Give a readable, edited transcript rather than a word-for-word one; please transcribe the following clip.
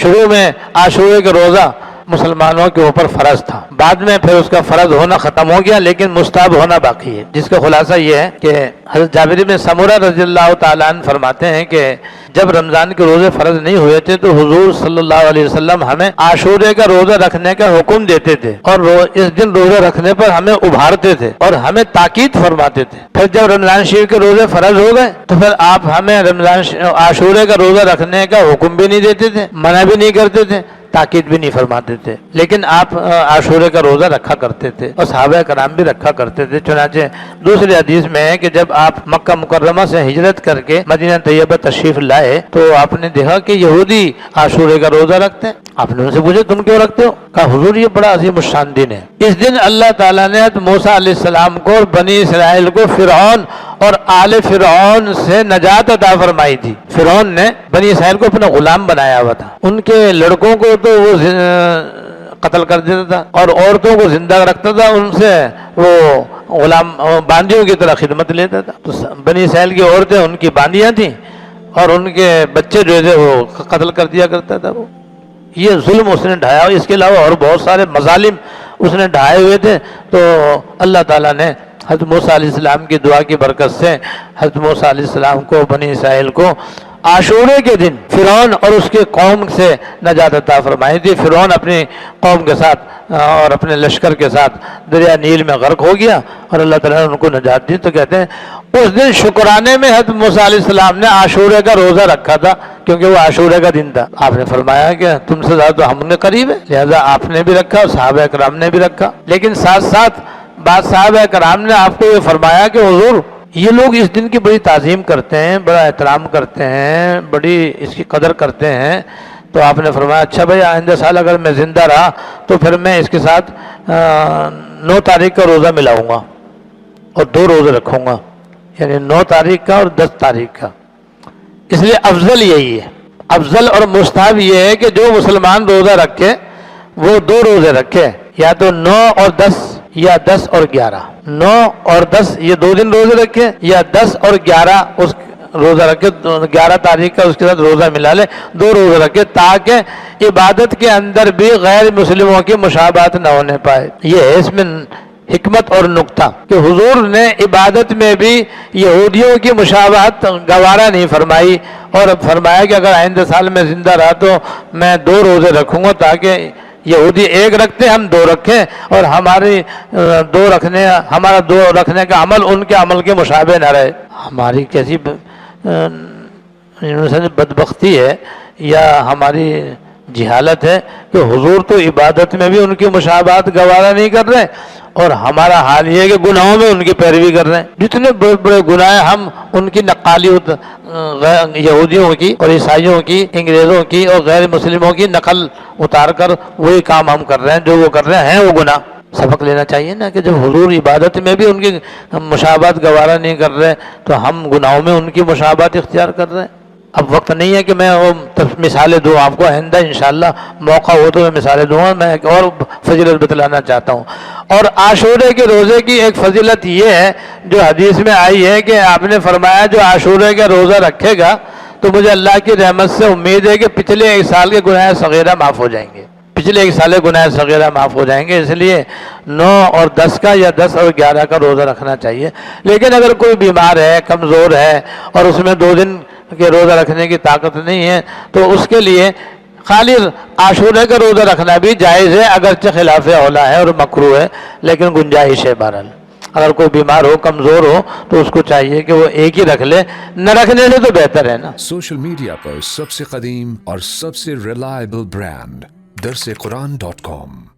شروع میں عاشورے کا روزہ مسلمانوں کے اوپر فرض تھا، بعد میں پھر اس کا فرض ہونا ختم ہو گیا، لیکن مستحب ہونا باقی ہے، جس کا خلاصہ یہ ہے کہ حضرت جابر بن سمرہ رضی اللہ تعالیٰ عنہ فرماتے ہیں کہ جب رمضان کے روزے فرض نہیں ہوئے تھے تو حضور صلی اللہ علیہ وسلم ہمیں عاشورے کا روزہ رکھنے کا حکم دیتے تھے، اور اس دن روزہ رکھنے پر ہمیں ابھارتے تھے اور ہمیں تاکید فرماتے تھے۔ پھر جب رمضان شریف کے روزے فرض ہو گئے تو پھر آپ ہمیں عاشورے کا روزہ رکھنے کا حکم بھی نہیں دیتے تھے، منع بھی نہیں کرتے تھے، تاکید بھی نہیں فرماتے تھے، لیکن آپ عاشورے کا روزہ رکھا کرتے تھے اور صحابہ کرام بھی رکھا کرتے تھے۔ چنانچہ دوسری حدیث میں ہے کہ جب آپ مکہ مکرمہ سے ہجرت کر کے مدینہ طیبہ تشریف لائے تو آپ نے دیکھا کہ یہودی عاشورے کا روزہ رکھتے ہیں۔ آپ نے ان سے پوچھا تم کیوں رکھتے ہو؟ کہا حضور یہ بڑا عظیم الشان دن ہے، اس دن اللہ تعالیٰ نے موسیٰ علیہ السلام کو اور بنی اسرائیل کو فرعون اور آل فرعون سے نجات عطا فرمائی تھی۔ فرعون نے بنی اسرائیل کو اپنا غلام بنایا ہوا تھا، ان کے لڑکوں کو تو وہ قتل کر دیتا تھا اور عورتوں کو زندہ رکھتا تھا، ان سے وہ غلام باندیوں کی طرح خدمت لیتا تھا۔ تو بنی اسرائیل کی عورتیں ان کی باندیاں تھیں اور ان کے بچے جو تھے وہ قتل کر دیا کرتا تھا۔ وہ یہ ظلم اس نے ڈھایا، اس کے علاوہ اور بہت سارے مظالم اس نے ڈھائے ہوئے تھے۔ تو اللہ تعالیٰ نے حضرت موسیٰ علیہ السلام کی دعا کی برکت سے حضرت موسیٰ علیہ السلام کو بنی اسرائیل کو عاشورے کے دن فرعون اور اس کے قوم سے نجات عطا فرمائی تھی۔ فرعون اپنی قوم کے ساتھ اور اپنے لشکر کے ساتھ دریا نیل میں غرق ہو گیا اور اللہ تعالیٰ نے ان کو نجات دی۔ تو کہتے ہیں اس دن شکرانے میں حضرت موسیٰ علیہ السلام نے عاشورے کا روزہ رکھا تھا، کیونکہ وہ عاشورے کا دن تھا۔ آپ نے فرمایا کہ تم سے زیادہ تو ہم نے قریب ہے، لہذا آپ نے بھی رکھا اور صحابہ کرام نے بھی رکھا۔ لیکن ساتھ ساتھ بعض صحابہ کرام نے آپ کو یہ فرمایا کہ حضور یہ لوگ اس دن کی بڑی تعظیم کرتے ہیں، بڑا احترام کرتے ہیں، بڑی اس کی قدر کرتے ہیں۔ تو آپ نے فرمایا اچھا بھائی آئندہ سال اگر میں زندہ رہا تو پھر میں اس کے ساتھ 9 تاریخ کا روزہ ملاؤں گا اور 2 روزے رکھوں گا، یعنی 9 تاریخ کا اور 10 تاریخ کا۔ اس لیے افضل یہی ہے، افضل اور مستحب یہ ہے کہ جو مسلمان روزہ رکھے وہ 2 روزے رکھے، یا تو 9 اور 10 یا 10 اور 11۔ 9 اور 10 یہ 2 دن روزے رکھے، یا 10 اور 11 اس روزہ رکھے، 11 تاریخ کا اس کے ساتھ روزہ ملا لے، 2 روزے رکھے، تاکہ عبادت کے اندر بھی غیر مسلموں کی مشابہت نہ ہونے پائے۔ یہ ہے اس میں حکمت اور نکتہ کہ حضور نے عبادت میں بھی یہودیوں کی مشابہت گوارا نہیں فرمائی، اور فرمایا کہ اگر آئندہ سال میں زندہ رہا تو میں 2 روزے رکھوں گا، تاکہ یہودی 1 رکھتے ہم 2 رکھیں اور ہمارا 2 رکھنے کا عمل ان کے عمل کے مشابہ نہ رہے۔ ہماری کیسی بدبختی ہے یا ہماری جہالت ہے کہ حضور تو عبادت میں بھی ان کی مشابہت گوارا نہیں کر رہے، اور ہمارا حال یہ ہے کہ گناہوں میں ان کی پیروی کر رہے ہیں۔ جتنے بڑے بڑے گناہ ہم ان کی نقالی یہودیوں کی اور عیسائیوں کی، انگریزوں کی اور غیر مسلموں کی نقل اتار کر وہی کام ہم کر رہے ہیں، جو وہ کر رہے ہیں وہ گناہ۔ سبق لینا چاہیے نا کہ جب حضور عبادت میں بھی ان کی مشابہت گوارا نہیں کر رہے تو ہم گناہوں میں ان کی مشابہت اختیار کر رہے ہیں۔ اب وقت نہیں ہے کہ میں وہ مثالیں دوں آپ کو، آئندہ انشاءاللہ موقع ہو تو میں مثالیں دوں گا۔ میں ایک اور فضیلت بتلانا چاہتا ہوں، اور عاشورے کے روزے کی ایک فضیلت یہ ہے جو حدیث میں آئی ہے کہ آپ نے فرمایا جو عاشورے کا روزہ رکھے گا تو مجھے اللہ کی رحمت سے امید ہے کہ پچھلے 1 سال کے گناہ صغیرہ معاف ہو جائیں گے، پچھلے 1 سال کے گناہ صغیرہ معاف ہو جائیں گے۔ اس لیے 9 اور 10 کا یا 10 اور 11 کا روزہ رکھنا چاہیے۔ لیکن اگر کوئی بیمار ہے، کمزور ہے اور اس میں 2 دن کے روزہ رکھنے کی طاقت نہیں ہے تو اس کے لیے خالی عاشورے کا روزہ رکھنا بھی جائز ہے، اگرچہ خلاف اولیٰ ہے اور مکروہ ہے، لیکن گنجائش ہے۔ بہرحال اگر کوئی بیمار ہو، کمزور ہو تو اس کو چاہیے کہ وہ ایک ہی رکھ لے، نہ رکھنے سے تو بہتر ہے نا۔ سوشل میڈیا پر سب سے قدیم اور سب سے ریلائبل برانڈ درسقرآن.com